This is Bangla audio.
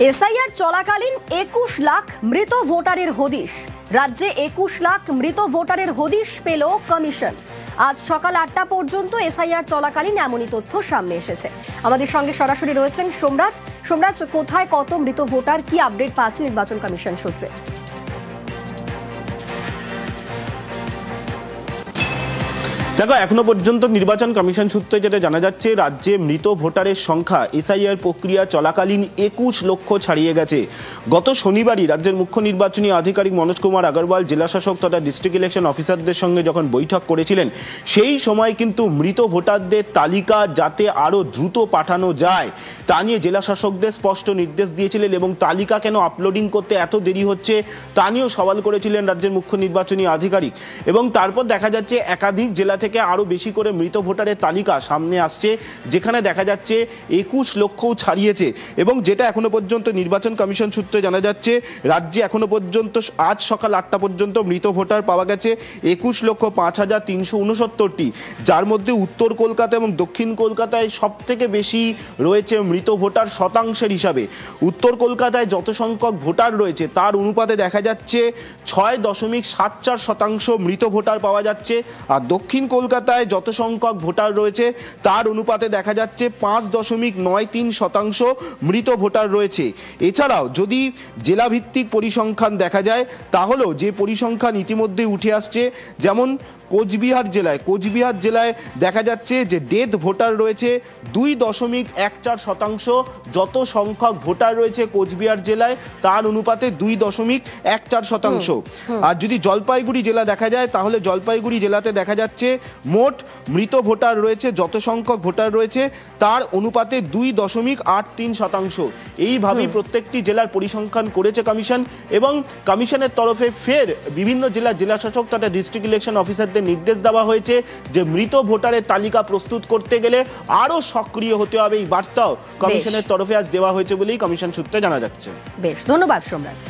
এসআইআর চলাকালীন 21 লাখ মৃত ভোটারের হদিশ। রাজ্যে 21 লাখ মৃত ভোটারের হদিশ পেল কমিশন। আজ সকাল 8টা পর্যন্ত এসআইআর চলাকালীন এমনই তথ্য সামনে এসেছে। আমাদের সঙ্গে সরাসরি রয়েছেন সোমরাজ। সোমরাজ, কোথায় কত মৃত ভোটার, কি আপডেট পাচ্ছে নির্বাচন কমিশন সূত্রে? দেখো, এখনো পর্যন্ত নির্বাচন কমিশন সূত্রে যেটা জানা যাচ্ছে, রাজ্যে মৃত ভোটারের সংখ্যা এসআইআর প্রক্রিয়া চলাকালীন 21 লক্ষ ছাড়িয়ে গেছে। গত শনিবারই রাজ্যের মুখ্য নির্বাচনী আধিকারিক মনোজ কুমার আগরওয়াল জেলাশাসক তথা ডিস্ট্রিক্ট ইলেকশন অফিসারদের সঙ্গে যখন বৈঠক করেছিলেন, সেই সময় কিন্তু মৃত ভোটারদের তালিকা যাতে আরও দ্রুত পাঠানো যায় তা নিয়ে জেলাশাসকদের স্পষ্ট নির্দেশ দিয়েছিলেন এবং তালিকা কেন আপলোডিং করতে এত দেরি হচ্ছে তা নিয়েও সওয়াল করেছিলেন রাজ্যের মুখ্য নির্বাচনী আধিকারিক। এবং তারপর দেখা যাচ্ছে একাধিক জেলা থেকে আরো বেশি করে মৃত ভোটারের তালিকা সামনে আসছে, যেখানে দেখা যাচ্ছে 21 লক্ষও ছাড়িয়েছে। এবং যেটা এখনো পর্যন্ত নির্বাচন কমিশন সূত্রে জানা যাচ্ছে, রাজ্যে এখনো পর্যন্ত আজ সকাল 8টা পর্যন্ত মৃত ভোটার পাওয়া গেছে 21,05,369টি, যার মধ্যে উত্তর কলকাতা এবং দক্ষিণ কলকাতায় সব থেকে বেশি রয়েছে মৃত ভোটার শতাংশের হিসাবে। উত্তর কলকাতায় যত সংখ্যক ভোটার রয়েছে তার অনুপাতে দেখা যাচ্ছে 6.74% মৃত ভোটার পাওয়া যাচ্ছে, আর দক্ষিণ কলকাতায় যত সংখ্যক ভোটার রয়েছে তার অনুপাতে দেখা যাচ্ছে 5.93% মৃত ভোটার রয়েছে। এছাড়াও যদি জেলাভিত্তিক পরিসংখ্যান দেখা যায়, তাহলেও যে পরিসংখ্যান ইতিমধ্যে উঠে আসছে, যেমন কোচবিহার জেলায় দেখা যাচ্ছে যে ডেথ ভোটার রয়েছে 2.14%। যত সংখ্যক ভোটার রয়েছে কোচবিহার জেলায় তার অনুপাতে 2.14%। আর যদি জলপাইগুড়ি জেলা দেখা যায়, তাহলে জলপাইগুড়ি জেলাতে দেখা যাচ্ছে মোট মৃত ভোটার রয়েছে, যত সংখ্যক ভোটার রয়েছে তার অনুপাতে 2.83%। এইভাবেই প্রত্যেকটি জেলার পরিসংখ্যান করেছে কমিশন। এবং কমিশনের তরফে ফের বিভিন্ন জেলাশাসক তথা ডিস্ট্রিক্ট ইলেকশন অফিসারদের নির্দেশ দেওয়া হয়েছে যে মৃত ভোটারের তালিকা প্রস্তুত করতে গেলে আরো সক্রিয় হতে হবে। এই বার্তাও কমিশনের তরফে আজ দেওয়া হয়েছে বলেই কমিশন সূত্রে জানা যাচ্ছে। বেশ, ধন্যবাদ সোমরাজ।